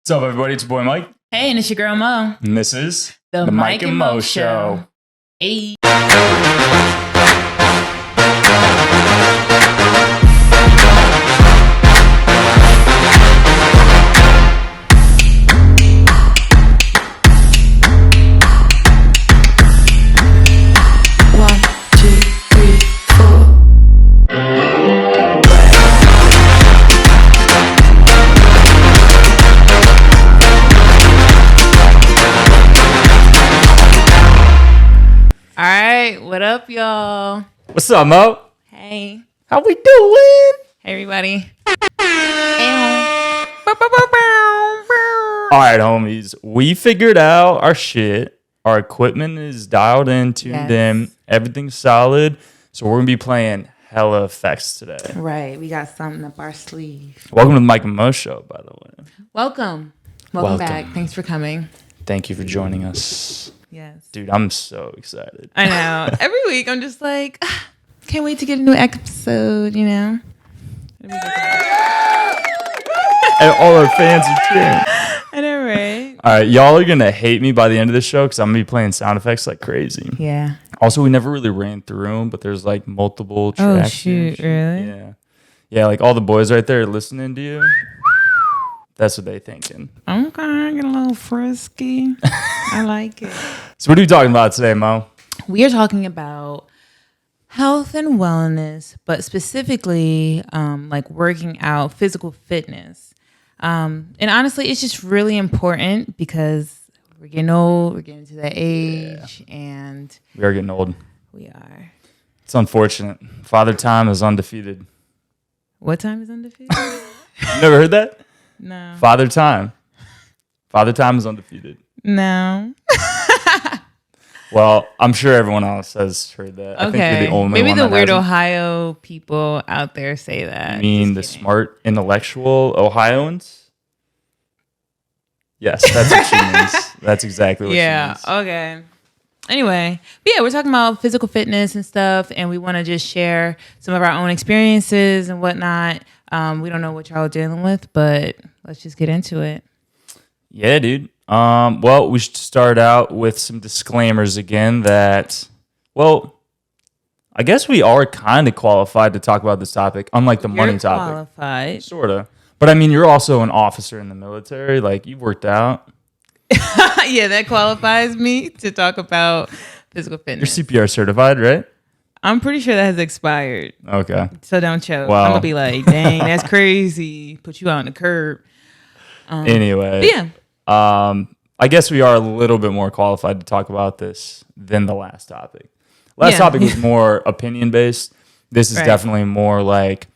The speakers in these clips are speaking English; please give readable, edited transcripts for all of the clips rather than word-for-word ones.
What's up, everybody? It's your boy Mike. Hey, and it's your girl Mo. And this is The Mike and Mo Show. Hey. What up, y'all? What's up, Mo? Hey. How we doing? Hey, everybody. All right, homies. We figured out our shit. Our equipment is dialed in, tuned in. Everything's solid. So we're going to be playing hella effects today. Right. We got something up our sleeve. Welcome to the Mike and Mo Show, by the way. Welcome back. Thanks for coming. Thank you for joining us. Yes. Dude, I'm so excited. I know. Every week I'm just like, can't wait to get a new episode, you know? And all our fans are cheering. I know, right? All right, y'all are going to hate me by the end of the show because I'm going to be playing sound effects like crazy. Yeah. Also, we never really ran through them, but there's like multiple tracks. Oh, shoot, really? Yeah. Yeah, like all the boys right there listening to you. That's what they thinking. Okay, get a little frisky. I like it. So what are we talking about today, Mo? We are talking about health and wellness, but specifically like working out, physical fitness. And honestly, it's just really important because we're getting old, we're getting to that age, and We are getting old. we are. It's unfortunate. Father Time is undefeated. What time is undefeated? Never heard that? No. Father Time. Father Time is undefeated. No. Well, I'm sure everyone else has heard that. I think you're the only Maybe one the that weird hasn't. Ohio people out there say that. You mean the Just kidding. smart, intellectual Ohioans? Yes, that's what she means. That's exactly what she means. Okay. Anyway, but yeah, we're talking about physical fitness and stuff, and we want to just share some of our own experiences and whatnot. We don't know what y'all are dealing with, but let's just get into it. Yeah, dude. Well, we should start out with some disclaimers again that, well, I guess we are kind of qualified to talk about this topic, unlike the money topic. Qualified. Sort of. But I mean, you're also an officer in the military. Like, you've worked out. Yeah, that qualifies me to talk about physical fitness. You're CPR certified, right? I'm pretty sure that has expired. Okay. So don't choke. Wow. I'm going to be like, dang, that's crazy. Put you out on the curb. Anyway. Yeah. I guess we are a little bit more qualified to talk about this than the last topic. Last Yeah. topic was more opinion based. This is Right. definitely more like,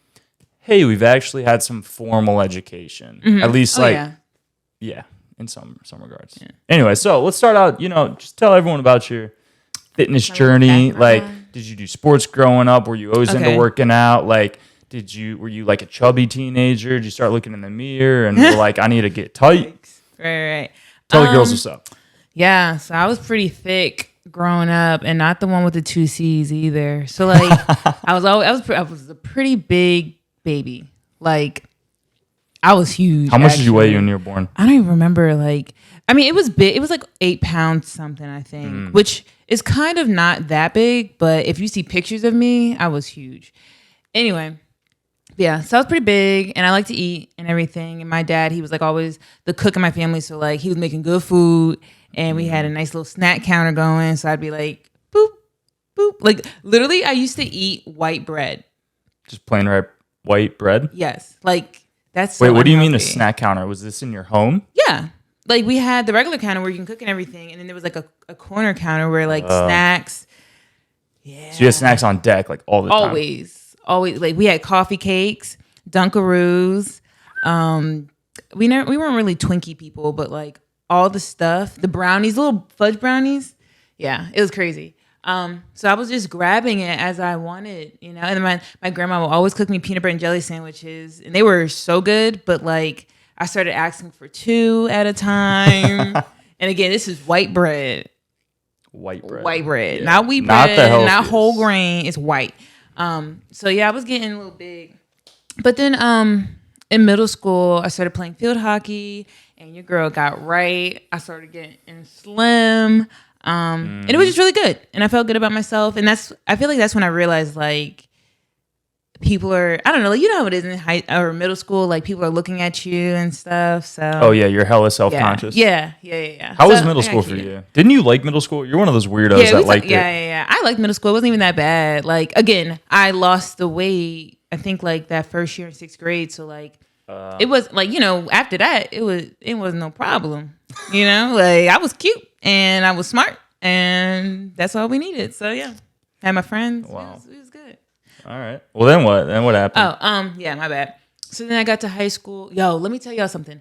hey, we've actually had some formal education. Mm-hmm. At least yeah, in some regards. Yeah. Anyway, so let's start out, just tell everyone about your fitness journey. Like, did you do sports growing up? Were you always into working out? Like, were you like a chubby teenager? Did you start looking in the mirror and were like, I need to get tight? Right. Tell the girls what's up. Yeah, so I was pretty thick growing up, and not the one with the 2 C's either. So like, I was a pretty big baby. Like, I was huge. How much did you weigh when you were born? I don't even remember. Like, I mean, it was big. It was like 8 pounds something, I think, which is kind of not that big. But if you see pictures of me, I was huge. Anyway. Yeah, so I was pretty big, and I like to eat and everything. And my dad, he was like always the cook in my family, so like he was making good food, and we had a nice little snack counter going. So I'd be like, boop, boop. Like literally, I used to eat white bread. Just plain white bread? Yes, like that's. Wait, so what do you mean a unhealthy. snack counter? Was this in your home? Yeah, like we had the regular counter where you can cook and everything, and then there was like a corner counter where like snacks. Yeah. So you had snacks on deck like all the time? Always, like we had coffee cakes, Dunkaroos. We weren't really Twinkie people, but like all the stuff, the brownies, little fudge brownies. Yeah, it was crazy. So I was just grabbing it as I wanted, And then my grandma would always cook me peanut butter and jelly sandwiches, and they were so good. But like I started asking for 2 at a time, and again, this is white bread. White bread. Yeah. Not wheat bread, not whole grain. It's white. So yeah, I was getting a little big. But then in middle school, I started playing field hockey, and your girl got right. I started getting slim. And it was just really good. And I felt good about myself. And I feel like that's when I realized like people are, I don't know, like, you know how it is in high or middle school, like people are looking at you and stuff. So oh yeah, you're hella self-conscious. Yeah. How was middle school for you? Didn't you like middle school? You're one of those weirdos that liked it. Yeah. I liked middle school. It wasn't even that bad. Like, again, I lost the weight, I think like that first year in 6th grade. So like, it was like, you know, after that, it was no problem. You know, like I was cute and I was smart and that's all we needed. So yeah, had my friends. Wow. It was good. All right. Well, then what? Then what happened? Oh, yeah, my bad. So then I got to high school. Yo, let me tell y'all something.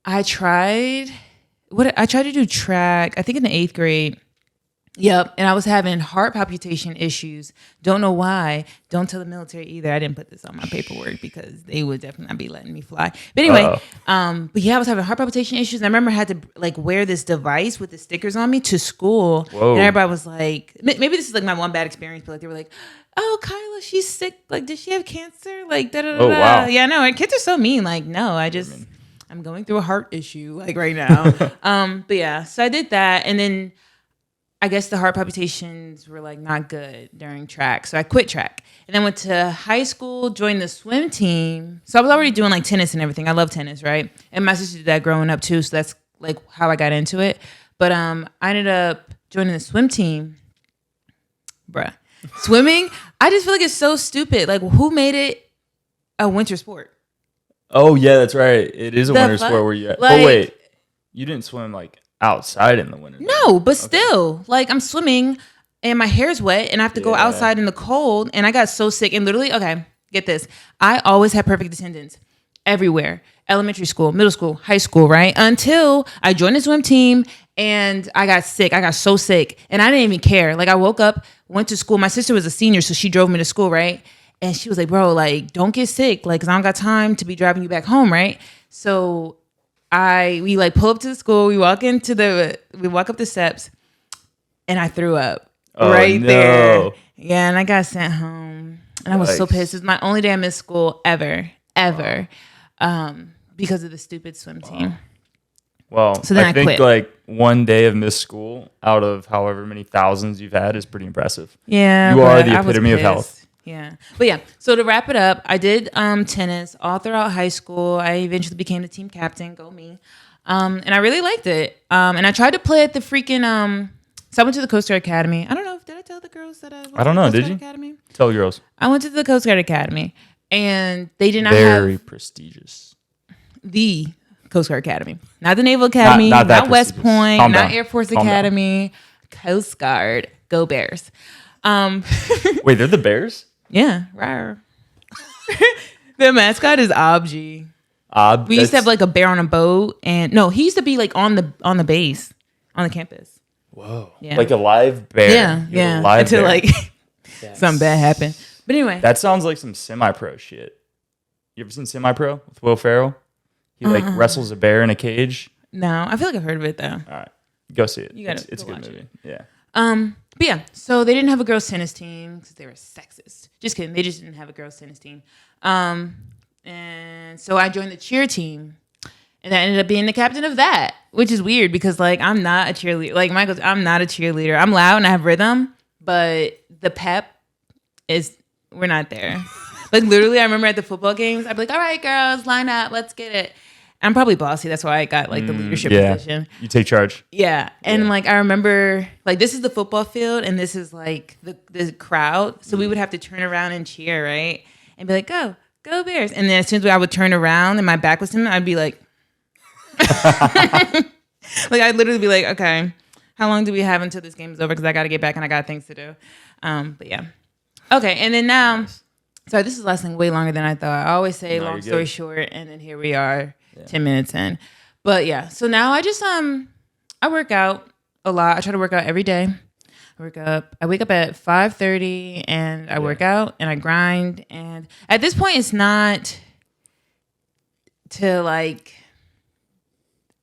I tried to do track, I think in the 8th grade. Yep. And I was having heart palpitation issues. Don't know why. Don't tell the military either. I didn't put this on my paperwork because they would definitely not be letting me fly. But anyway, but yeah, I was having heart palpitation issues. And I remember I had to like wear this device with the stickers on me to school. Whoa. And everybody was like, maybe this is like my one bad experience, but like they were like, oh, Kyla, she's sick. Like, did she have cancer? Like, da da da. Oh, wow. Yeah, no, and kids are so mean. Like, no, I'm going through a heart issue like right now. But yeah, so I did that. And then I guess the heart palpitations were like not good during track. So I quit track and then went to high school, joined the swim team. So I was already doing like tennis and everything. I love tennis, right? And my sister did that growing up too. So that's like how I got into it. But I ended up joining the swim team. Bruh. Swimming, I just feel like it's so stupid. Like, who made it a winter sport? Oh, yeah, that's right. It is a winter sport where you... Like, oh, wait. You didn't swim, like, outside in the winter? No, but still. Like, I'm swimming, and my hair's wet, and I have to go outside in the cold, and I got so sick. And literally, okay, get this. I always had perfect attendance. Everywhere. Elementary school, middle school, high school, right? Until I joined the swim team, and I got sick. I got so sick, and I didn't even care. Like, I woke up, went to school. My sister was a senior, so she drove me to school, right? And she was like, bro, like, don't get sick, like, because I don't got time to be driving you back home, right? So we like pull up to the school, we walk up the steps, and I threw up there. Yeah, and I got sent home. And I was so pissed. It's my only day I missed school ever. Because of the stupid swim team. Well, so then I think quit. Like one day of missed school out of however many thousands you've had is pretty impressive. Yeah. You are the epitome of health. Yeah. But yeah, so to wrap it up, I did tennis all throughout high school. I eventually became the team captain. Go me. And I really liked it. And I tried to play at the freaking so I went to the Coast Guard Academy. I don't know, did I tell the girls that I went I don't know, to the did Coast you? Guard Academy? Tell girls. I went to the Coast Guard Academy. And they did not Very prestigious. The Coast Guard Academy. Not the Naval Academy, not West Point, not Air Force Academy. Coast Guard. Go Bears. Wait, they're the Bears? Yeah. Rawr. The mascot is Obji. We used to have like a bear on a boat, and no, he used to be like on the base, on the campus. Whoa. Yeah. Like a live bear. Yeah. Live Until bear. like something bad happened. But anyway. That sounds like some semi-pro shit. You ever seen Semi-Pro with Will Ferrell? He like wrestles a bear in a cage. No, I feel like I've heard of it though. All right, go see it. It's a good movie. Yeah. But yeah, so they didn't have a girls tennis team because they were sexist. Just kidding. They just didn't have a girls tennis team. And so I joined the cheer team, and I ended up being the captain of that, which is weird because like I'm not a cheerleader. Like Michael's, I'm not a cheerleader. I'm loud and I have rhythm, but the pep we're not there. Like literally, I remember at the football games, I'd be like, "All right, girls, line up, let's get it." I'm probably bossy. That's why I got like the leadership position. You take charge. Yeah. And like I remember like this is the football field and this is like the crowd. So we would have to turn around and cheer, right? And be like, go Bears. And then as soon as I would turn around and my back was to him, I'd be like like I'd literally be like, okay, how long do we have until this game is over? Because I got to get back and I got things to do. But yeah. Okay. And then now, sorry, this is lasting way longer than I thought. I always say long story short, and then here we are. 10 minutes in. But yeah, so now I just I work out a lot. I try to work out every day. I wake up at 5:30 and I work out and I grind, and at this point it's not to like,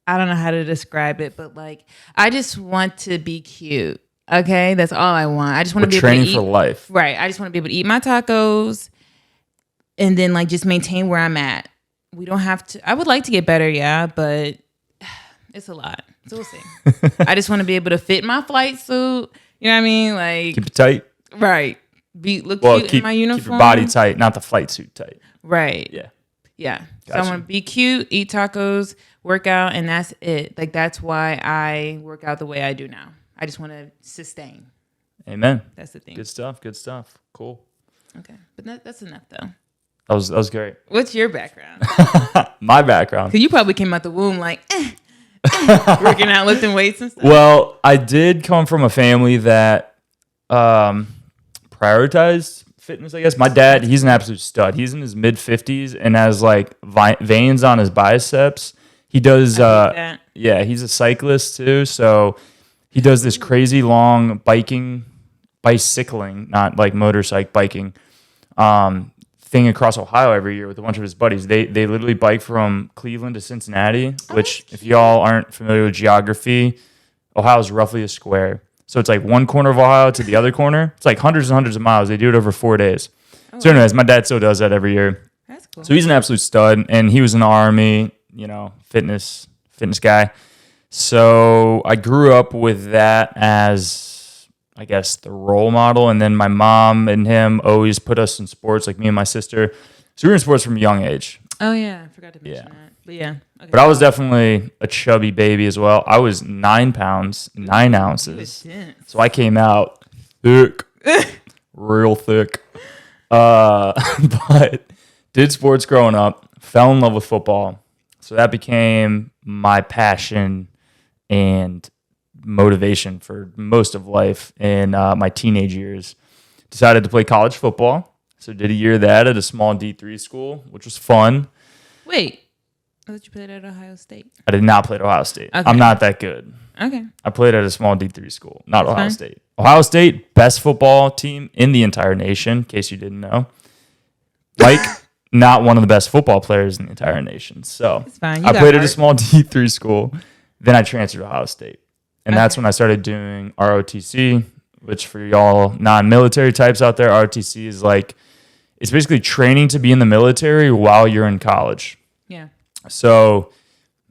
I don't know how to describe it, but like I just want to be cute. Okay? That's all I want. I just want to be able to eat. Training for life. Right. I just want to be able to eat my tacos and then like just maintain where I'm at. We don't have to. I would like to get better, yeah, but It's a lot. So we'll see. I just want to be able to fit my flight suit. You know what I mean? Like keep it tight. Right. Look cute in my uniform. Keep your body tight, not the flight suit tight. Right. Yeah. Yeah. Gotcha. So I want to be cute, eat tacos, work out, and that's it. Like that's why I work out the way I do now. I just want to sustain. Amen. That's the thing. Good stuff. Good stuff. Cool. Okay. But that's enough though. That was great. What's your background? My background. Because you probably came out the womb like working out, lifting weights and stuff. Well, I did come from a family that prioritized fitness, I guess. My dad, he's an absolute stud. He's in his mid-50s and has like veins on his biceps. He does, yeah, he's a cyclist too. So he does this crazy long bicycling, not like motorcycle biking, thing across Ohio every year with a bunch of his buddies. They literally bike from Cleveland to Cincinnati, which if y'all aren't familiar with geography, Ohio is roughly a square. So it's like one corner of Ohio to the other corner. It's like hundreds and hundreds of miles. They do it over 4 days. So anyways, my dad still does that every year. That's cool. So he's an absolute stud, and he was in the Army, fitness guy. So I grew up with that as, I guess, the role model. And then my mom and him always put us in sports, like me and my sister. So we were in sports from a young age. Oh, yeah. I forgot to mention that. But yeah. Okay. But I was definitely a chubby baby as well. I was 9 pounds, 9 ounces. So I came out thick, real thick. But did sports growing up, fell in love with football. So that became my passion and motivation for most of life in my teenage years. Decided to play college football. So did a year of that at a small D3 school, which was fun. Wait. I thought you played at Ohio State. I did not play at Ohio State. Okay. I'm not that good. Okay. I played at a small D3 school, not That's Ohio fine. State. Ohio State, best football team in the entire nation, in case you didn't know. Mike, not one of the best football players in the entire nation. So It's fine. I played at a small D3 school. Then I transferred to Ohio State. And that's when I started doing ROTC, which for y'all non-military types out there, ROTC is like, it's basically training to be in the military while you're in college. Yeah. So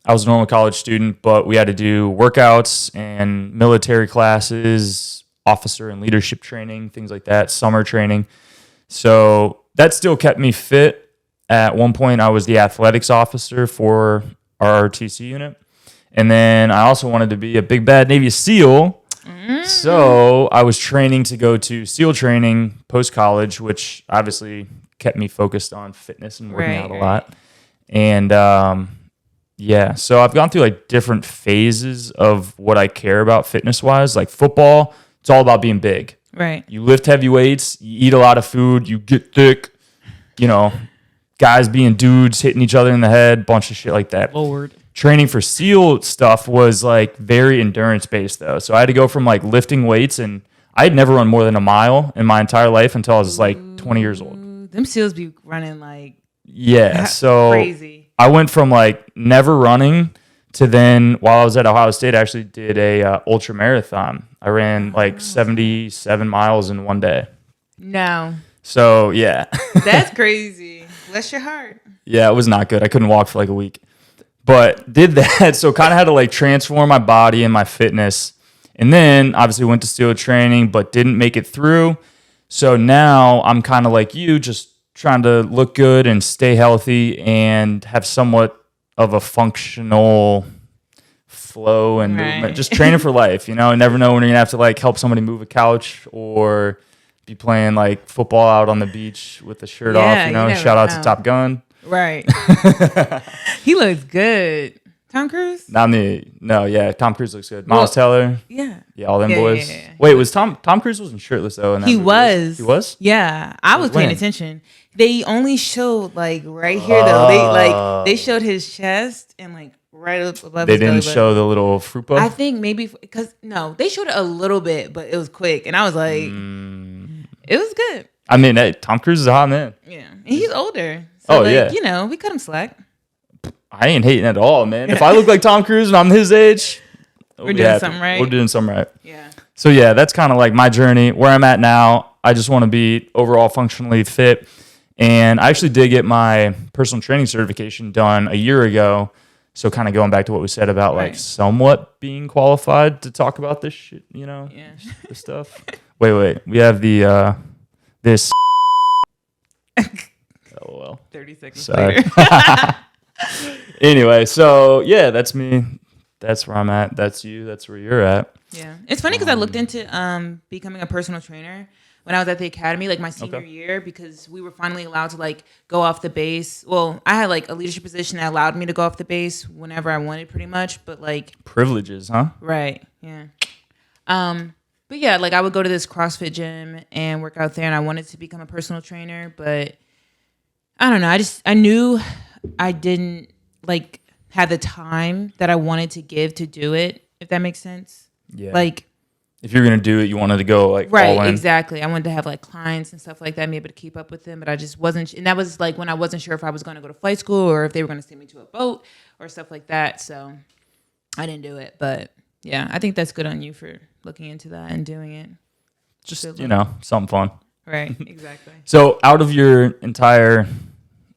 I was a normal college student, but we had to do workouts and military classes, officer and leadership training, things like that, summer training. So that still kept me fit. At one point, I was the athletics officer for our ROTC unit. And then I also wanted to be a big bad Navy SEAL. So I was training to go to SEAL training post-college, which obviously kept me focused on fitness and working out a lot. And yeah, so I've gone through like different phases of what I care about fitness-wise. Like football, it's all about being big. Right. You lift heavy weights, you eat a lot of food, you get thick, guys being dudes, hitting each other in the head, bunch of shit like that. Lord. Training for SEAL stuff was like very endurance based though. So I had to go from like lifting weights, and I had never run more than a mile in my entire life until I was like 20 years old. Them SEALs be running like so crazy. I went from like never running to then while I was at Ohio State, I actually did a ultra marathon. I ran like 77 miles in one day. No. So yeah. That's crazy. Bless your heart. Yeah, it was not good. I couldn't walk for like a week. But did that, so kind of had to like transform my body and my fitness. And then obviously went to SEAL training, but didn't make it through. So now I'm kind of like you, just trying to look good and stay healthy and have somewhat of a functional flow and movement. Just training for life, You never know when you're going to have to like help somebody move a couch or be playing like football out on the beach with the shirt off, Shout out to Top Gun. Right. He looks good. Tom Cruise? Not me. No, yeah. Tom Cruise looks good. Miles Teller. Yeah. Yeah, all them Yeah, boys. yeah. Wait, was Tom Cruise wasn't shirtless though in that He movie, was. He was? Yeah. I was paying attention. They only showed like right here though. They showed his chest and like right up above They his didn't belly show the little fruit puff? I think maybe because they showed it a little bit, but it was quick. And I was like, it was good. I mean, hey, Tom Cruise is a hot man. Yeah. And he's older. So we cut him slack. I ain't hating at all, man. If I look like Tom Cruise and I'm his age, we're doing something right. We're doing something right. Yeah. So yeah, that's kind of like my journey. Where I'm at now, I just want to be overall functionally fit. And I actually did get my personal training certification done a year ago. So kind of going back to what we said about like somewhat being qualified to talk about this shit, you know, this stuff. Wait. We have the this. Oh well. 30 seconds Sorry. later. Anyway, so yeah, that's me. That's where I'm at. That's you. That's where you're at. Yeah, it's funny because I looked into becoming a personal trainer when I was at the academy, like my senior year, because we were finally allowed to like go off the base. Well, I had like a leadership position that allowed me to go off the base whenever I wanted, pretty much. But like privileges, huh? Right. Yeah. But yeah, like I would go to this CrossFit gym and work out there, and I wanted to become a personal trainer, but I don't know. I knew I didn't like have the time that I wanted to give to do it, if that makes sense. Yeah. Like, if you're gonna do it, you wanted to go like all in. Exactly. I wanted to have like clients and stuff like that, and be able to keep up with them, but I just wasn't. And that was like when I wasn't sure if I was going to go to flight school or if they were going to send me to a boat or stuff like that. So I didn't do it. But yeah, I think that's good on you for looking into that and doing it. Just something fun. Right. Exactly. So out of your entire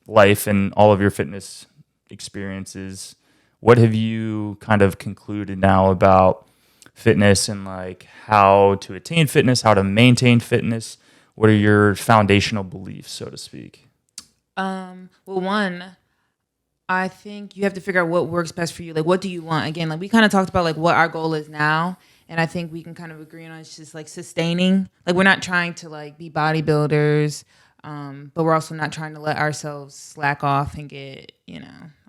life and all of your fitness experiences, what have you kind of concluded now about fitness and like how to attain fitness, how to maintain fitness? What are your foundational beliefs, so to speak? Well, one, I think you have to figure out what works best for you. Like, what do you want? Again, like we kind of talked about like what our goal is now. And I think we can kind of agree on it's just like sustaining. Like we're not trying to like be bodybuilders, but we're also not trying to let ourselves slack off and get,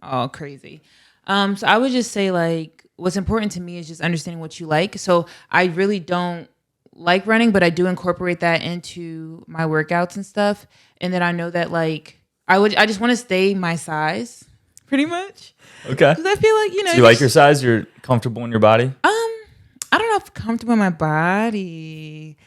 all crazy. So I would just say like what's important to me is just understanding what you like. So I really don't like running, but I do incorporate that into my workouts and stuff. And then I know that like I just want to stay my size pretty much. Okay. Because I feel like, So you like your size? You're comfortable in your body? I don't know if comfortable in my body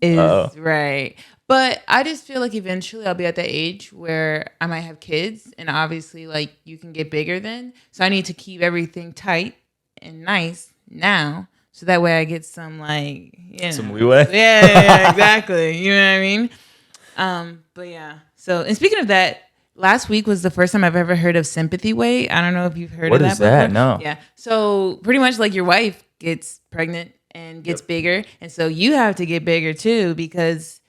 is right. But I just feel like eventually I'll be at that age where I might have kids, and obviously like you can get bigger then. So I need to keep everything tight and nice now. So that way I get some like, some leeway. Yeah, exactly. You know what I mean? But yeah. So, and speaking of that, last week was the first time I've ever heard of sympathy weight. I don't know if you've heard of that before. What is that? No. Yeah. So pretty much like your wife gets pregnant and gets bigger. And so you have to get bigger too, because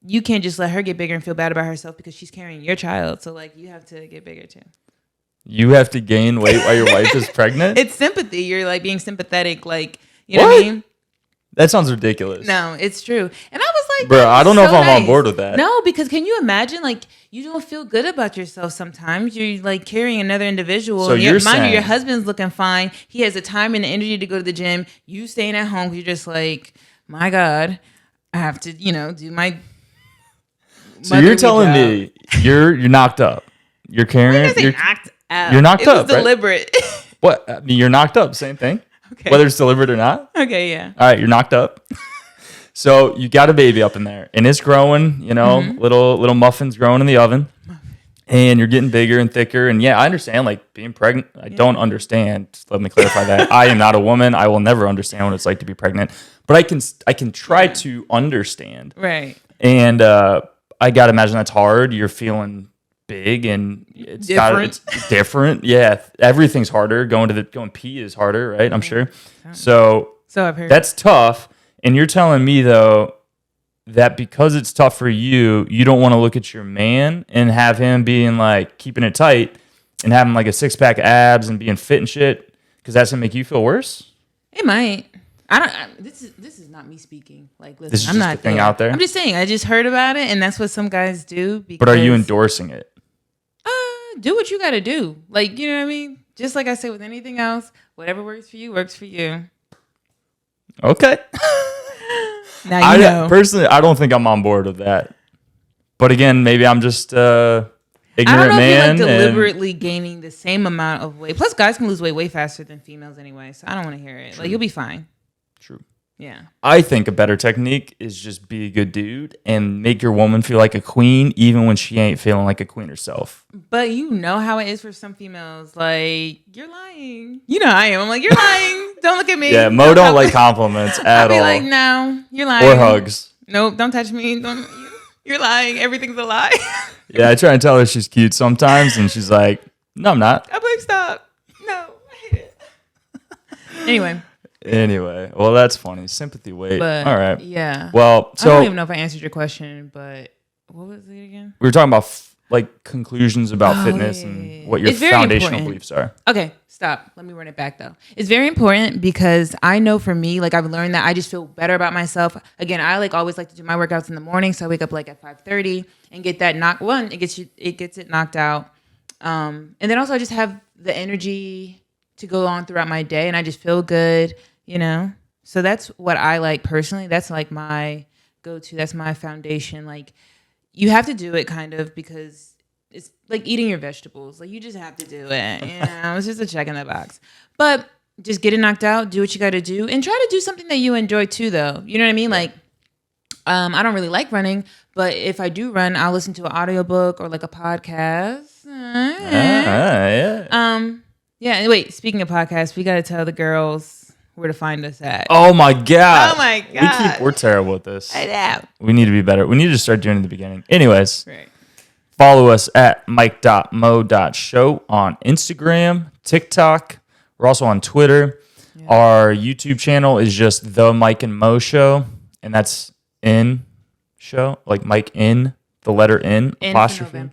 you can't just let her get bigger and feel bad about herself because she's carrying your child. So like you have to get bigger too. You have to gain weight while your wife is pregnant? It's sympathy. You're like being sympathetic. Like, you know what I mean? That sounds ridiculous. No, it's true. And I was like, bro, I don't know if I'm on board with that. No, because can you imagine, like, you don't feel good about yourself sometimes. You're, like, carrying another individual. So you're saying, your husband's looking fine. He has the time and the energy to go to the gym. You staying at home. You're just like, my God, I have to, do my... So you're telling me you're knocked up. You're carrying... You're knocked out. You're knocked up, It was deliberate. Right? What? I mean, you're knocked up. Same thing. Okay. Whether it's deliberate or not. Okay, yeah. All right, you're knocked up. So you got a baby up in there, and it's growing. Little muffins growing in the oven, and you're getting bigger and thicker. And yeah, I understand. Like being pregnant, I don't understand. Just let me clarify that I am not a woman. I will never understand what it's like to be pregnant, but I can try to understand. Right. And I gotta imagine that's hard. You're feeling big and it's different. Yeah, everything's harder. Going pee is harder, right? I'm sure. So I've heard. That's tough. And you're telling me though that because it's tough for you, you don't want to look at your man and have him being like keeping it tight and having like a 6-pack abs and being fit and shit, because that's gonna make you feel worse. It might. This is not me speaking. Like, listen, This is I'm just not a thing there. out there. I'm just saying. I just heard about it, and that's what some guys do. But are you endorsing it? Do what you got to do. Like, you know what I mean? Just like I say with anything else, whatever works for you works for you. Okay. Now Personally, I don't think I'm on board with that. But again, maybe I'm just ignorant man. I don't know if you're like deliberately gaining the same amount of weight. Plus, guys can lose weight way faster than females anyway. So I don't want to hear it. True. Like, you'll be fine. True. Yeah. I think a better technique is just be a good dude and make your woman feel like a queen even when she ain't feeling like a queen herself. But you know how it is for some females. Like, you're lying. You know how I am. I'm like, you're lying. Don't look at me. Yeah, Mo don't like compliments at all. I'll be like, no, you're lying. Or hugs. Nope, don't touch me. You're lying. Everything's a lie. Yeah, I try and tell her she's cute sometimes, and she's like, No, I'm not. I'm like, stop. No, I hate it. Anyway, well, that's funny. Sympathy weight. But, all right. Yeah. Well, so I don't even know if I answered your question, but what was it again? We were talking about conclusions about fitness and what your foundational beliefs are. Okay, stop. Let me run it back though. It's very important because I know for me, like I've learned that I just feel better about myself. Again, I always like to do my workouts in the morning, so I wake up at 5:30 and get that it gets it knocked out. And then also I just have the energy to go on throughout my day, and I just feel good. So that's what I like personally. That's like my go-to. That's my foundation. Like you have to do it kind of because it's like eating your vegetables. Like you just have to do it. It's just a check in the box. But just get it knocked out. Do what you got to do, and try to do something that you enjoy too, though. You know what I mean? Like I don't really like running, but if I do run, I'll listen to an audiobook or like a podcast. Yeah. Wait. Speaking of podcasts, we got to tell the girls where to find us at. Oh my god! We're terrible at this. I know. We need to be better. We need to start doing it at the beginning. Anyways, right. Follow us at mike.mo.show on Instagram, TikTok. We're also on Twitter. Yeah. Our YouTube channel is just The Mike and Mo Show, and that's in show, like Mike in, the letter N, apostrophe.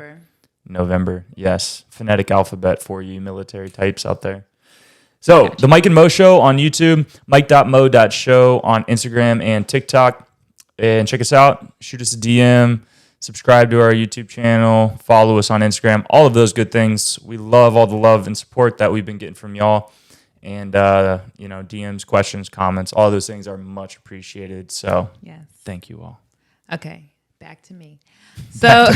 November, yes. Phonetic alphabet for you military types out there. So, The Mike and Mo Show on YouTube, mike.mo.show on Instagram and TikTok. And check us out. Shoot us a DM. Subscribe to our YouTube channel. Follow us on Instagram. All of those good things. We love all the love and support that we've been getting from y'all. And, DMs, questions, comments, all those things are much appreciated. So, yes. Thank you all. Okay, back to me. So,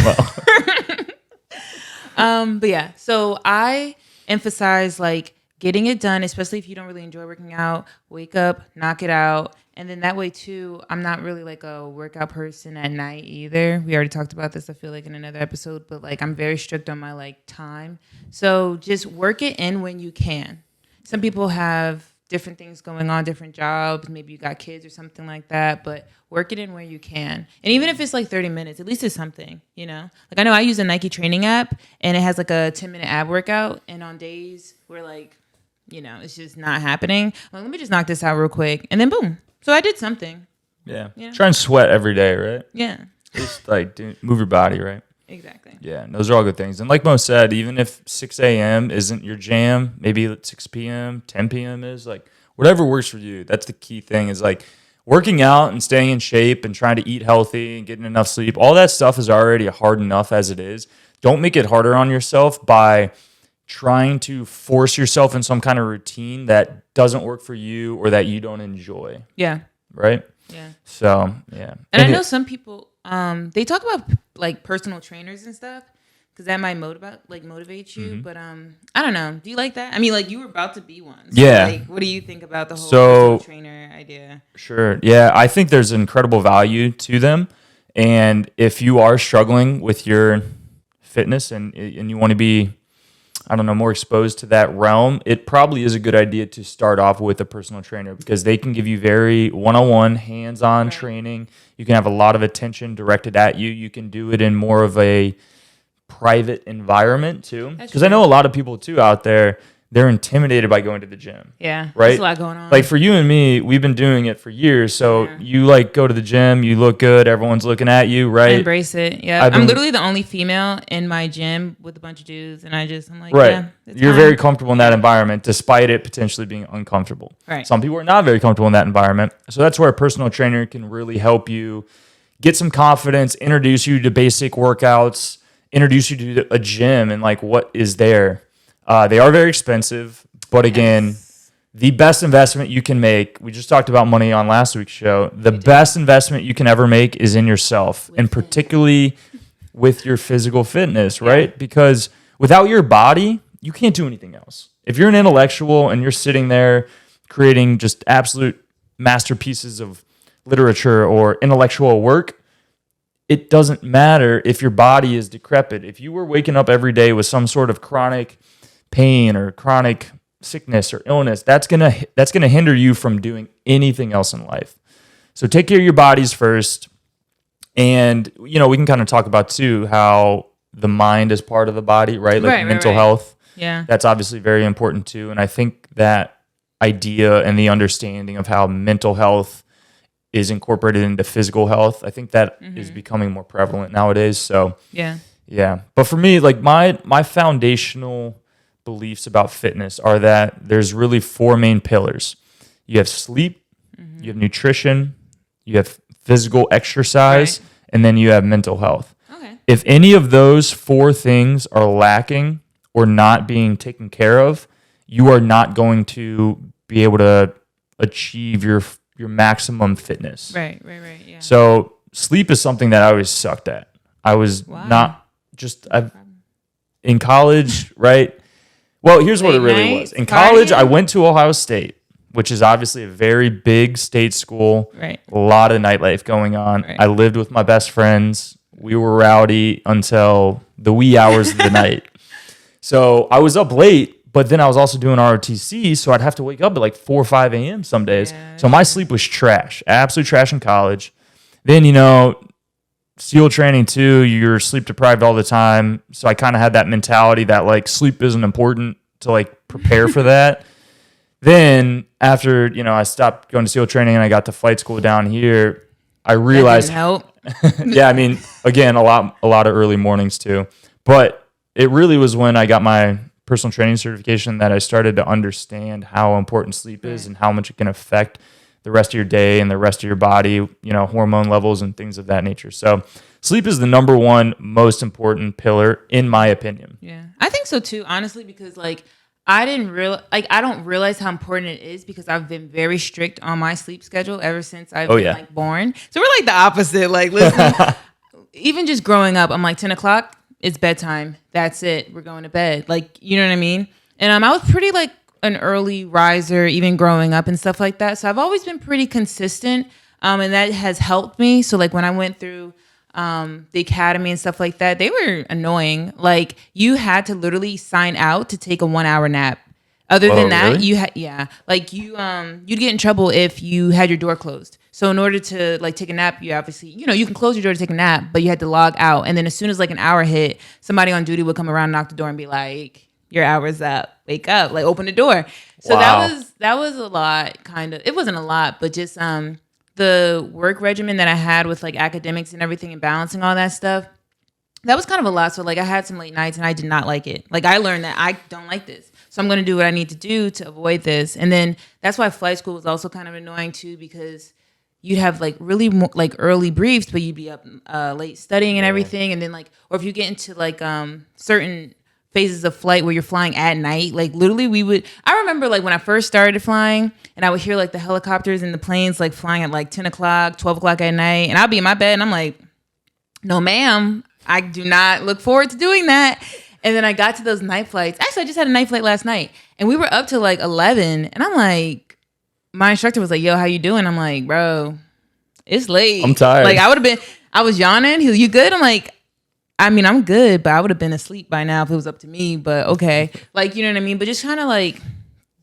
but yeah, so I emphasize like, getting it done, especially if you don't really enjoy working out, wake up, knock it out. And then that way too, I'm not really like a workout person at night either. We already talked about this, I feel like in another episode, but like I'm very strict on my like time. So just work it in when you can. Some people have different things going on, different jobs. Maybe you got kids or something like that, but work it in where you can. And even if it's like 30 minutes, at least it's something, Like I know I use a Nike training app and it has like a 10-minute ab workout. And on days where like, it's just not happening. Well, let me just knock this out real quick. And then boom. So I did something. Yeah. Try and sweat every day, right? Yeah. Just like move your body, right? Exactly. Yeah. And those are all good things. And like Mo said, even if 6 a.m. isn't your jam, maybe 6 p.m., 10 p.m. is like whatever works for you. That's the key thing is like working out and staying in shape and trying to eat healthy and getting enough sleep. All that stuff is already hard enough as it is. Don't make it harder on yourself by trying to force yourself in some kind of routine that doesn't work for you or that you don't enjoy. Yeah. Right? Yeah. So, yeah. And I know some people, they talk about like personal trainers and stuff because that might motivate you. Mm-hmm. But I don't know. Do you like that? I mean, like you were about to be one. So yeah. Like, what do you think about the whole personal trainer idea? Sure. Yeah. I think there's incredible value to them. And if you are struggling with your fitness and you want to be, more exposed to that realm, it probably is a good idea to start off with a personal trainer because they can give you very one-on-one, hands-on training. You can have a lot of attention directed at you. You can do it in more of a private environment too. Because I know a lot of people too out there, they're intimidated by going to the gym. Yeah, right. There's a lot going on. Like for you and me, we've been doing it for years. So you like go to the gym, you look good, everyone's looking at you, right? I embrace it. Yeah, I'm literally the only female in my gym with a bunch of dudes, and I'm like, right. Yeah, you're very comfortable in that environment, despite it potentially being uncomfortable. Right. Some people are not very comfortable in that environment, so that's where a personal trainer can really help you get some confidence, introduce you to basic workouts, introduce you to a gym, and like what is there. They are very expensive, but again, the best investment you can make, we just talked about money on last week's show, the best investment you can ever make is in yourself, and particularly with your physical fitness, right? Yeah. Because without your body, you can't do anything else. If you're an intellectual and you're sitting there creating just absolute masterpieces of literature or intellectual work, it doesn't matter if your body is decrepit. If you were waking up every day with some sort of chronic pain or chronic sickness or illness, that's gonna hinder you from doing anything else in life. So take care of your bodies first. And, we can kind of talk about too, how the mind is part of the body, right? Like mental health. Yeah. That's obviously very important too. And I think that idea and the understanding of how mental health is incorporated into physical health, I think that is becoming more prevalent nowadays. So yeah. But for me, like my foundational beliefs about fitness are that there's really 4 main pillars. You have sleep, you have nutrition, you have physical exercise, and then you have mental health. Okay. If any of those 4 things are lacking or not being taken care of, you are not going to be able to achieve your maximum fitness. Right, yeah. So sleep is something that I always sucked at. I was not just in college, right? Well, here's what it really was. In college, I went to Ohio State, which is obviously a very big state school. Right. A lot of nightlife going on. Right. I lived with my best friends. We were rowdy until the wee hours of the night. So I was up late, but then I was also doing ROTC, so I'd have to wake up at like 4 or 5 a.m. some days. Yeah, so my sleep was trash, absolute trash in college. Then, SEAL training too, you're sleep deprived all the time. So I kind of had that mentality that like sleep isn't important to like prepare for that. Then after, I stopped going to SEAL training and I got to flight school down here, I realized, that didn't help. yeah, I mean, again, a lot of early mornings too, but it really was when I got my personal training certification that I started to understand how important sleep is and how much it can affect the rest of your day and the rest of your body, hormone levels and things of that nature. So sleep is the number one most important pillar, in my opinion. Yeah, I think so too, honestly, because I don't realize how important it is because I've been very strict on my sleep schedule ever since I've been born. So we're like the opposite. Like, listen, even just growing up, I'm like 10 o'clock, it's bedtime. That's it. We're going to bed. Like, you know what I mean? And I was pretty like an early riser, even growing up and stuff like that. So I've always been pretty consistent, and that has helped me. So like when I went through the academy and stuff like that, they were annoying. Like you had to literally sign out to take a 1 hour nap. Other than that, really? you had you'd get in trouble if you had your door closed. So in order to like take a nap, you obviously, you can close your door to take a nap, but you had to log out. And then as soon as like an hour hit, somebody on duty would come around, knock the door and be like, your hour's up, wake up, like open the door. So that was a lot, kind of. It wasn't a lot, but just the work regimen that I had with like academics and everything and balancing all that stuff, that was kind of a lot. So like I had some late nights and I did not like it. Like I learned that I don't like this. So I'm going to do what I need to do to avoid this. And then that's why flight school was also kind of annoying too, because you'd have like really like early briefs, but you'd be up late studying and everything. And then like, or if you get into like certain phases of flight where you're flying at night, like literally I remember like when I first started flying and I would hear like the helicopters and the planes like flying at like 10 o'clock, 12 o'clock at night. And I'll be in my bed and I'm like, no ma'am, I do not look forward to doing that. And then I got to those night flights. Actually, I just had a night flight last night and we were up to like 11 and I'm like, my instructor was like, yo, how you doing? I'm like, bro, it's late. I'm tired. Like I was yawning. He was, you good? I'm like, I mean, I'm good, but I would have been asleep by now if it was up to me, but okay. Like, you know what I mean? But just kind of like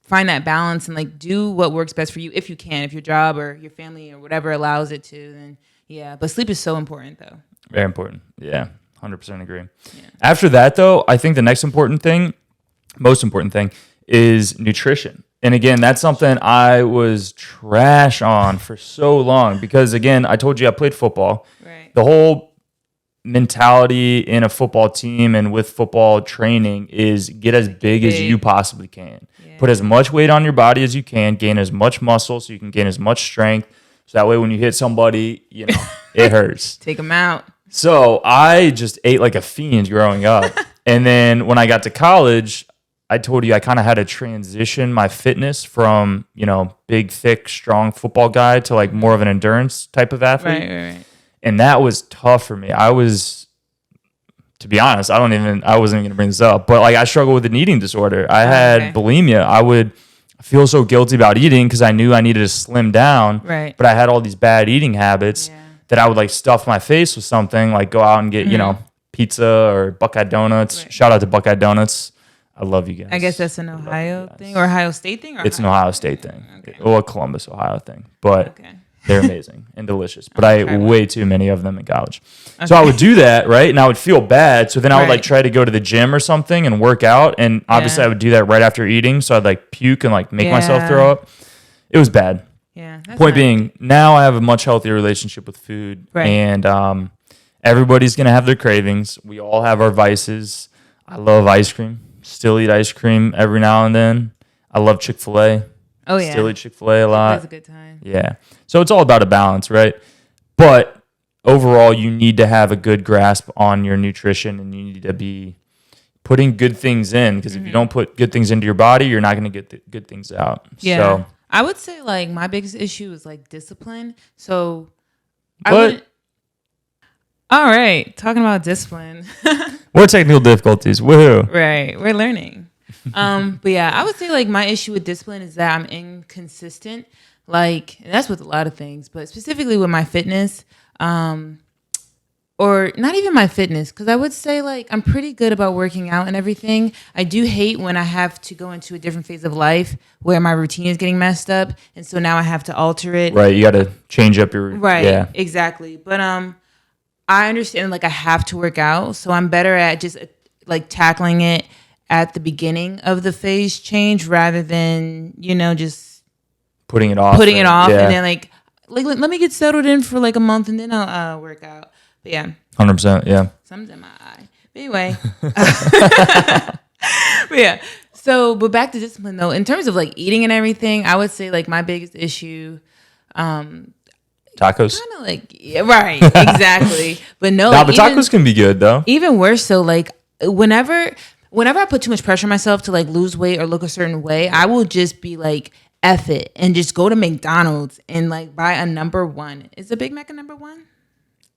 find that balance and like do what works best for you if you can, if your job or your family or whatever allows it to, then yeah. But sleep is so important though. Very important. Yeah, 100% agree. Yeah. After that though, I think the next most important thing is nutrition. And again, that's something I was trash on for so long because again, I told you I played football. Right. The whole mentality in a football team and with football training is get as big as you possibly can. Yeah. Put as much weight on your body as you can, gain as much muscle so you can gain as much strength. So that way when you hit somebody, it hurts. Take them out. So I just ate like a fiend growing up. And then when I got to college, I told you I kind of had to transition my fitness from, big, thick, strong football guy to like more of an endurance type of athlete. Right. And that was tough for me. To be honest, I wasn't even going to bring this up, but like I struggled with an eating disorder. I had bulimia. I would feel so guilty about eating because I knew I needed to slim down. Right. But I had all these bad eating habits that I would like stuff my face with something, like go out and get, pizza or Buckeye Donuts. Right. Shout out to Buckeye Donuts. I love you guys. I guess that's an Ohio thing or Ohio State thing? It's an Ohio State thing. Okay. Or a Columbus, Ohio thing. But They're amazing and delicious. But I ate way too many of them in college. Okay. So I would do that, right? And I would feel bad. So then I would like try to go to the gym or something and work out. And obviously I would do that right after eating. So I'd like puke and like make myself throw up. It was bad. Yeah. Point being, now I have a much healthier relationship with food. Right. And everybody's going to have their cravings. We all have our vices. I love ice cream. Still eat ice cream every now and then. I love Chick-fil-A. Oh, yeah. Still eat Chick-fil-A a lot. That's a good time. Yeah. So it's all about a balance, right? But overall, you need to have a good grasp on your nutrition, and you need to be putting good things in, because if you don't put good things into your body, you're not going to get the good things out. Yeah. So I would say like my biggest issue is like discipline. So all right, talking about discipline. More technical difficulties. Woohoo. Right. We're learning. But yeah, I would say like my issue with discipline is that I'm inconsistent. Like, and that's with a lot of things, but specifically with my fitness, or not even my fitness, because I would say like I'm pretty good about working out and everything. I do hate when I have to go into a different phase of life where my routine is getting messed up, and so now I have to alter it. Right, you got to change up your right. Yeah, exactly. But I understand like I have to work out, so I'm better at just like tackling it at the beginning of the phase change rather than just putting it off, and then like let me get settled in for like a month and then I'll work out. But yeah, 100%. Yeah, something's in my eye. But anyway, but yeah. So, but back to discipline though. In terms of like eating and everything, I would say like my biggest issue. Tacos. Kind of like right, exactly. But no, but tacos can be good though. Even worse, so like whenever I put too much pressure on myself to like lose weight or look a certain way, I will just be like, F it, and just go to McDonald's and like buy a number one. Is a Big Mac a number one?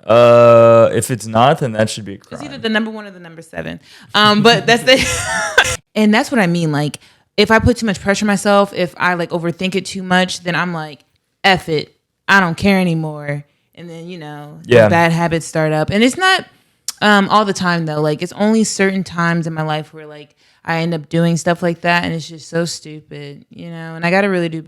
If it's not, then that should be a crime. It's either the number one or the number 7. But that's the, and that's what I mean. Like, if I put too much pressure on myself, if I like overthink it too much, then I'm like, F it, I don't care anymore. And then the bad habits start up, and it's not all the time though. Like, it's only certain times in my life where like I end up doing stuff like that, and it's just so stupid, And I got to really be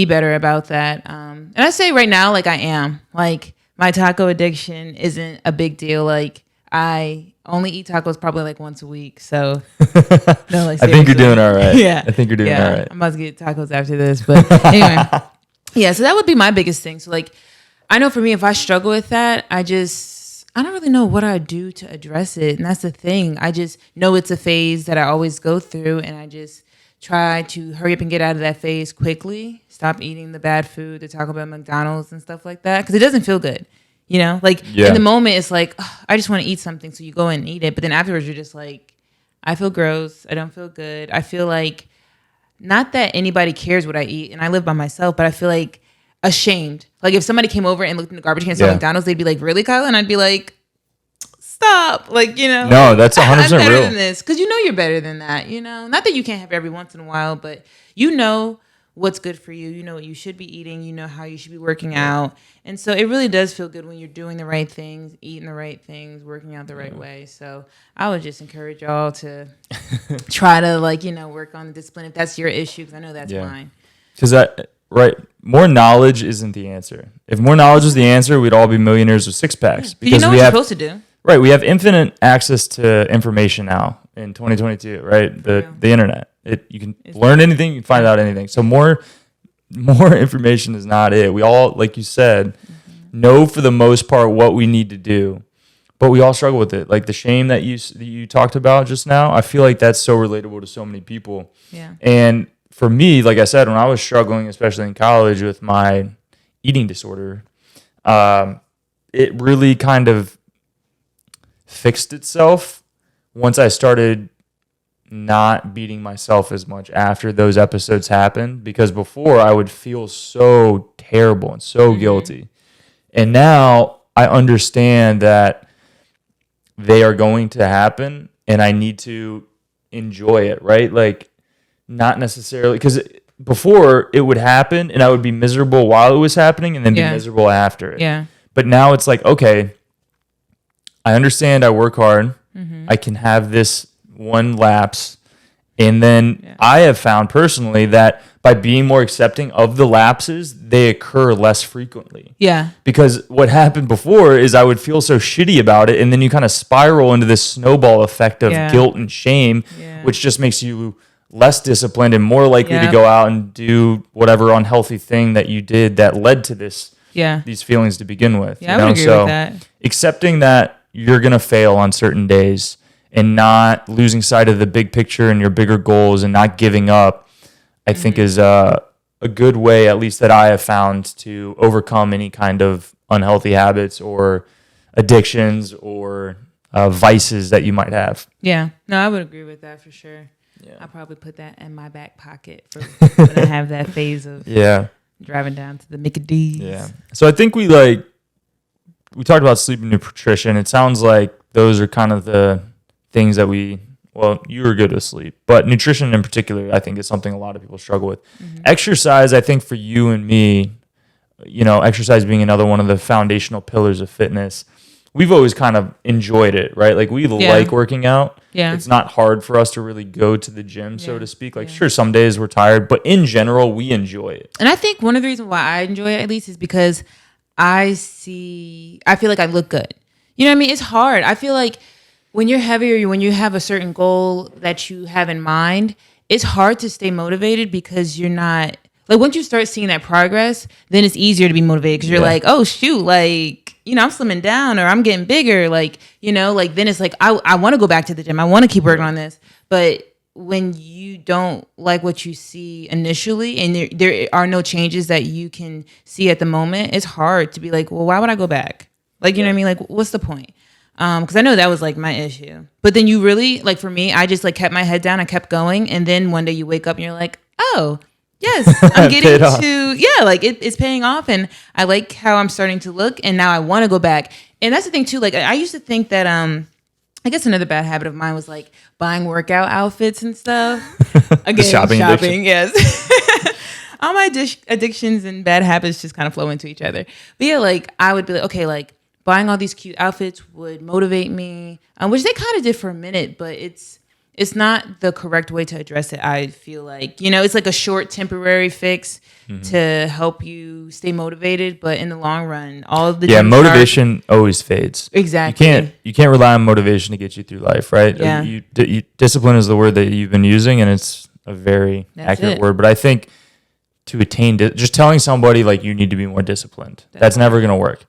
better about that. And I say right now, like I am like. My taco addiction isn't a big deal. Like, I only eat tacos probably like once a week. So, no, like, I think you're doing all right. Yeah. I think you're doing all right. I'm about to get tacos after this. But anyway, yeah, so that would be my biggest thing. So, like, I know for me, if I struggle with that, I don't really know what I do to address it. And that's the thing. I just know it's a phase that I always go through, and I just try to hurry up and get out of that phase quickly. Stop eating the bad food, the Taco Bell, McDonald's, and stuff like that, because it doesn't feel good. Like in the moment, it's like, oh, I just want to eat something, so you go in and eat it. But then afterwards, you're just like, I feel gross. I don't feel good. I feel like, not that anybody cares what I eat, and I live by myself, but I feel like ashamed. Like if somebody came over and looked in the garbage can and saw McDonald's, they'd be like, really, Kyle? And I'd be like, stop. Like, No, that's 100% I'm better real. than this, because you're better than that. Not that you can't have every once in a while, but what's good for you. You know what you should be eating. You know how you should be working out. And so it really does feel good when you're doing the right things, eating the right things, working out the right way. So I would just encourage y'all to try to work on the discipline if that's your issue, because I know that's mine. Because more knowledge isn't the answer. If more knowledge was the answer, we'd all be millionaires with six packs. Because what you're supposed to do. Right, we have infinite access to information now in 2022. Right, the internet. You can learn anything, you can find out anything. So more information is not it. We all, like you said, know for the most part what we need to do, but we all struggle with it. Like the shame that you talked about just now, I feel like that's so relatable to so many people. Yeah. And for me, like I said, when I was struggling, especially in college with my eating disorder, it really kind of fixed itself once I started not beating myself as much after those episodes happened, because before I would feel so terrible and so guilty. And now I understand that they are going to happen and I need to enjoy it, right? Like, not necessarily, because before it would happen and I would be miserable while it was happening and then be miserable after it. Yeah. But now it's like, okay, I understand I work hard. I can have this one lapse And then I have found personally that by being more accepting of the lapses, they occur less frequently. Yeah. Because what happened before is I would feel so shitty about it, and then you kind of spiral into this snowball effect of guilt and shame, which just makes you less disciplined and more likely to go out and do whatever unhealthy thing that you did that led to these feelings to begin with. Yeah, I would agree with that. Accepting that you're going to fail on certain days and not losing sight of the big picture and your bigger goals and not giving up, I think is a good way, at least that I have found, to overcome any kind of unhealthy habits or addictions or vices that you might have. Yeah. No, I would agree with that for sure. Yeah. I'll probably put that in my back pocket for when I have that phase of driving down to the Micky D. Yeah. So I think we talked about sleep and nutrition. It sounds like those are kind of the things that you were good with sleep, but nutrition in particular, I think is something a lot of people struggle with. Exercise, I think for you and me, exercise being another one of the foundational pillars of fitness, we've always kind of enjoyed it, right? Like we like working out. Yeah. It's not hard for us to really go to the gym, so to speak. Like sure, some days we're tired, but in general, we enjoy it. And I think one of the reasons why I enjoy it at least is because I feel like I look good. You know what I mean? It's hard. I feel like when you're heavier, when you have a certain goal that you have in mind, it's hard to stay motivated because you're not, like once you start seeing that progress, then it's easier to be motivated because you're like, oh shoot, like, I'm slimming down or I'm getting bigger. Like, then it's like, I want to go back to the gym. I want to keep working on this. But when you don't like what you see initially and there are no changes that you can see at the moment, it's hard to be like, well, why would I go back? Like, you know what I mean? Like, what's the point? Because I know that was like my issue. But then you really, like for me, I just like kept my head down. I kept going. And then one day you wake up and you're like, oh, yes, I'm getting to, like it's paying off. And I like how I'm starting to look. And now I want to go back. And that's the thing too. Like I used to think that, I guess another bad habit of mine was like buying workout outfits and stuff. Again, shopping yes. All my addictions and bad habits just kind of flow into each other. But yeah, like I would be like, okay, like, buying all these cute outfits would motivate me, which they kind of did for a minute, but it's not the correct way to address it. I feel like, it's like a short temporary fix to help you stay motivated, but in the long run, all of the motivation always fades. Exactly. You can't rely on motivation to get you through life, right? Yeah. Discipline is the word that you've been using, and it's a very accurate word. But I think to attain, just telling somebody like you need to be more disciplined, that's never going to work.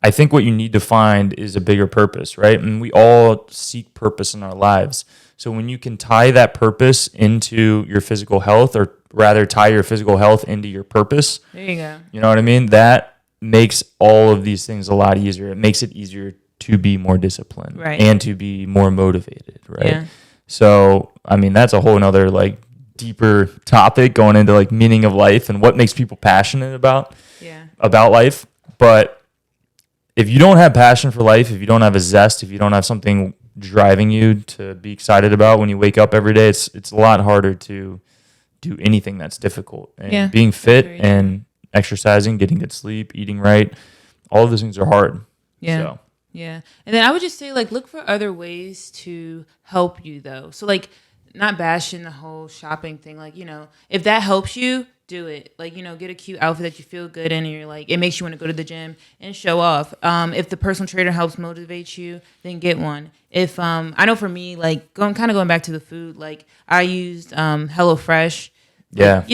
I think what you need to find is a bigger purpose, right? And we all seek purpose in our lives. So when you can tie that purpose into your physical health, or rather tie your physical health into your purpose, there you go. You know what I mean? That makes all of these things a lot easier. It makes it easier to be more disciplined and to be more motivated, right? Yeah. So, I mean, that's a whole nother like deeper topic going into like meaning of life and what makes people passionate about life. But if you don't have passion for life, if you don't have a zest, if you don't have something driving you to be excited about when you wake up every day, it's a lot harder to do anything that's difficult. And being fit and exercising, getting good sleep, eating right, all of those things are hard. Yeah. So. Yeah. And then I would just say, like, look for other ways to help you, though. So, like, not bashing the whole shopping thing. Like, if that helps you, do it. Like, get a cute outfit that you feel good in and you're like, it makes you want to go to the gym and show off. If the personal trainer helps motivate you, then get one. If I know for me, like going back to the food, like I used HelloFresh. Yeah.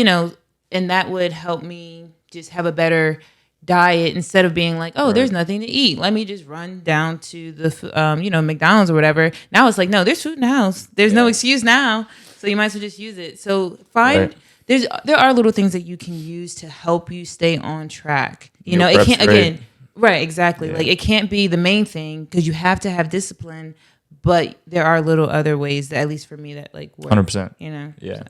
And that would help me just have a better diet instead of being like, oh, there's nothing to eat. Let me just run down to the McDonald's or whatever. Now it's like, no, there's food in the house. There's no excuse now. So you might as well just use it. So find there are little things that you can use to help you stay on track. It can't again, right? Exactly. Yeah. Like it can't be the main thing because you have to have discipline. But there are little other ways that, at least for me, that like work. 100%. Yeah. So.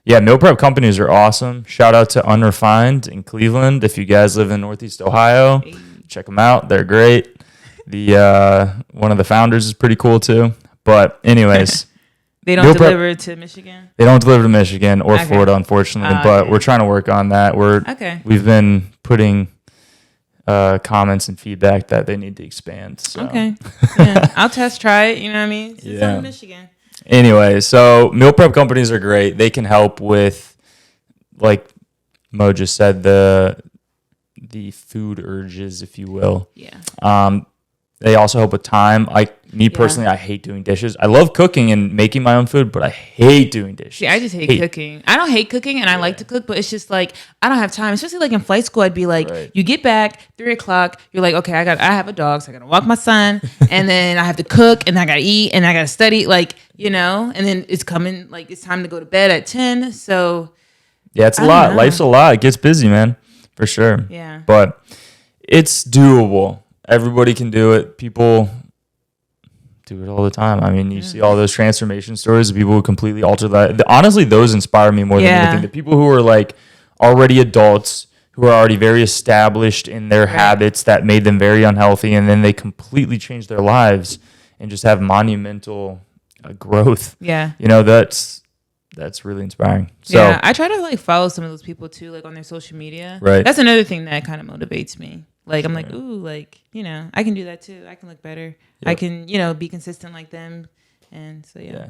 Yeah. Meal prep companies are awesome. Shout out to Unrefined in Cleveland. If you guys live in Northeast Ohio, check them out. They're great. The one of the founders is pretty cool too. But anyways. They don't deliver to Michigan? They don't deliver to Michigan or Florida, unfortunately, but we're trying to work on that. We've been putting comments and feedback that they need to expand. So. Okay. Yeah. I'll try it, you know what I mean? Since I'm in Michigan. Anyway, so meal prep companies are great. They can help with, like Mo just said, the food urges, if you will. Yeah. They also help with time. Me personally, I hate doing dishes. I love cooking and making my own food, but I hate doing dishes. See, I just hate cooking. I don't hate cooking, and I like to cook, but it's just like I don't have time. Especially like in flight school, I'd be like, you get back 3:00, you're like, okay, I have a dog, so I gotta walk my son, and then I have to cook, and I gotta eat, and I gotta study, like and then it's coming, like it's time to go to bed at 10. So yeah, it's a lot. Life's a lot. It gets busy, man, for sure. Yeah, but it's doable. Everybody can do it. People do it all the time. I mean, you see all those transformation stories of people who completely alter that. Honestly, those inspire me more than anything. The people who are like already adults, who are already very established in their habits that made them very unhealthy, and then they completely change their lives and just have monumental growth. Yeah. That's really inspiring. So yeah, I try to like follow some of those people too, like on their social media. Right. That's another thing that kind of motivates me. Like, I'm like, ooh, like, I can do that too. I can look better. Yep. I can, be consistent like them. And so, yeah.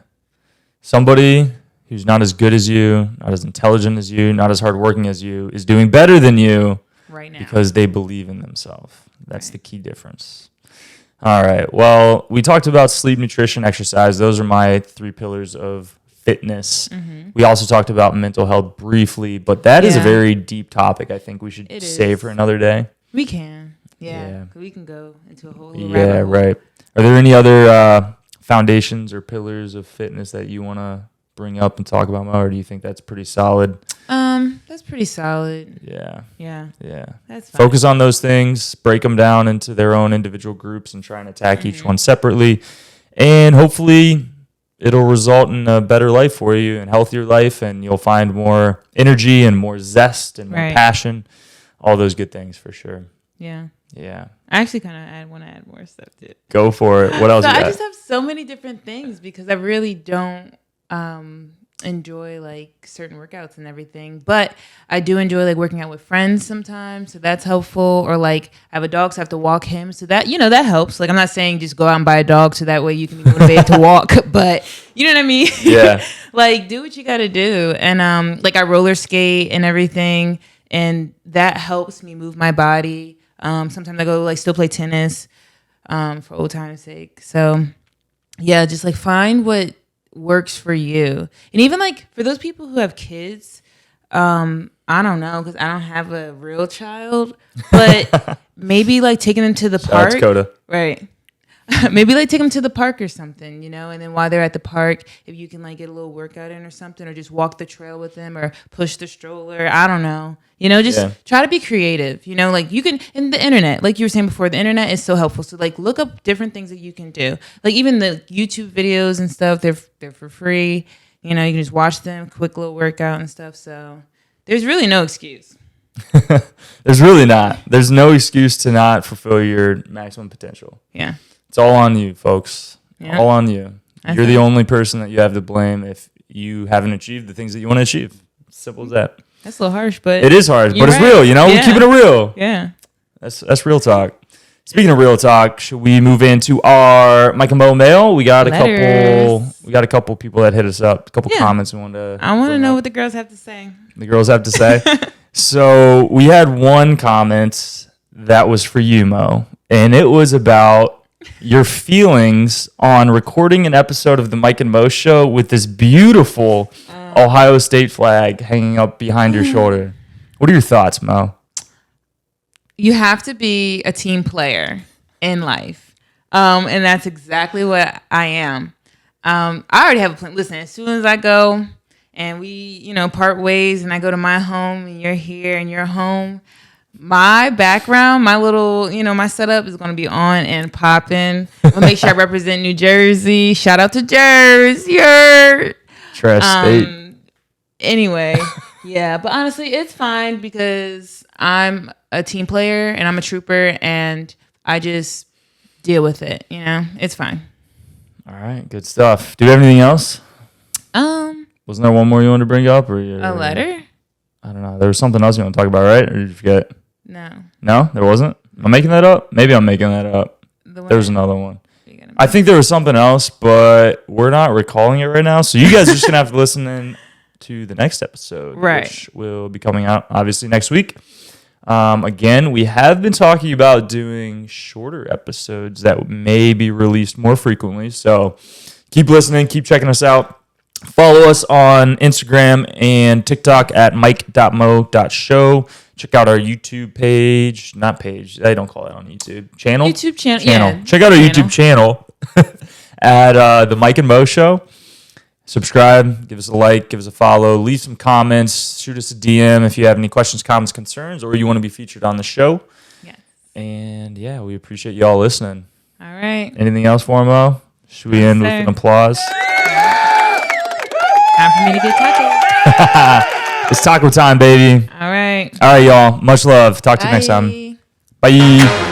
Somebody who's not as good as you, not as intelligent as you, not as hardworking as you, is doing better than you right now because they believe in themselves. That's the key difference. All right. Well, we talked about sleep, nutrition, exercise. Those are my 3 pillars of fitness. Mm-hmm. We also talked about mental health briefly, but that is a very deep topic. I think we should save for another day. We can. Yeah. We can go into a whole rabbit hole. Right. Are there any other foundations or pillars of fitness that you want to bring up and talk about, Mo, or do you think that's pretty solid? That's pretty solid. Yeah. That's fine. Focus on those things, break them down into their own individual groups and try and attack each one separately. And hopefully it'll result in a better life for you and healthier life, and you'll find more energy and more zest and more passion. All those good things for sure. Yeah. I actually kind of want to add more stuff to it. Go for it. What else you got? I just have so many different things because I really don't enjoy like certain workouts and everything, but I do enjoy like working out with friends sometimes, so that's helpful. Or like I have a dog, so I have to walk him, so that that helps. Like I'm not saying just go out and buy a dog so that way you can be motivated to walk, but you know what I mean? Yeah. Like do what you got to do, and like I roller skate and everything, and that helps me move my body. Sometimes I go like still play tennis for old time's sake. So yeah, just like find what works for you. And even like for those people who have kids, I don't know, because I don't have a real child, but maybe like taking them to the park. Shout out to Coda. Right. Maybe like take them to the park or something, and then while they're at the park, if you can like get a little workout in or something, or just walk the trail with them or push the stroller. I don't know. Just try to be creative, like you can, and the internet, like you were saying before, the internet is so helpful. So like look up different things that you can do. Like even the YouTube videos and stuff, they're for free. You can just watch them, quick little workout and stuff. So there's really no excuse. There's really not. There's no excuse to not fulfill your maximum potential. Yeah. It's all on you, folks. Yeah. All on you. You're the only person that you have to blame if you haven't achieved the things that you want to achieve. Simple as that. That's a little harsh, but it is harsh, but it's real. We're keeping it real. Yeah, that's real talk. Speaking of real talk, should we move into our Mike and Mo mail? We got a couple people that hit us up. A couple comments we wanted to. I want to know what the girls have to say. The girls have to say. So we had one comment that was for you, Mo, and it was about your feelings on recording an episode of the Mike and Mo show with this beautiful Ohio State flag hanging up behind your shoulder. What are your thoughts, Mo? You have to be a team player in life. And that's exactly what I am. I already have a plan. Listen, as soon as I go and we, part ways and I go to my home and you're here and you're home, my background, my little, my setup is going to be on and popping. I'll make sure I represent New Jersey. Shout out to Jersey. Trash state. Anyway, yeah, but honestly, it's fine because I'm a team player and I'm a trooper and I just deal with it. It's fine. All right, good stuff. Do you have anything else? Wasn't there one more you wanted to bring up, or a letter? I don't know. There was something else you want to talk about, right? Or did you forget? No. No, there wasn't. Am I making that up? Maybe I'm making that up. There's another one. I think there was something else, but we're not recalling it right now. So you guys are just going to have to listen in to the next episode, which will be coming out obviously next week. Again, we have been talking about doing shorter episodes that may be released more frequently. So keep listening, keep checking us out. Follow us on Instagram and TikTok at mike.mo.show. Check out our YouTube page. Not page. They don't call it on YouTube. Channel? YouTube channel. Yeah. Check out our YouTube channel at the Mike and Mo Show. Subscribe. Give us a like. Give us a follow. Leave some comments. Shoot us a DM if you have any questions, comments, concerns, or you want to be featured on the show. Yes. And, yeah, we appreciate you all listening. All right. Anything else for Mo? Should we end with an applause? Time for me to get tacos. It's taco time, baby. All right. All right, y'all. Much love. Talk to you next time. Bye.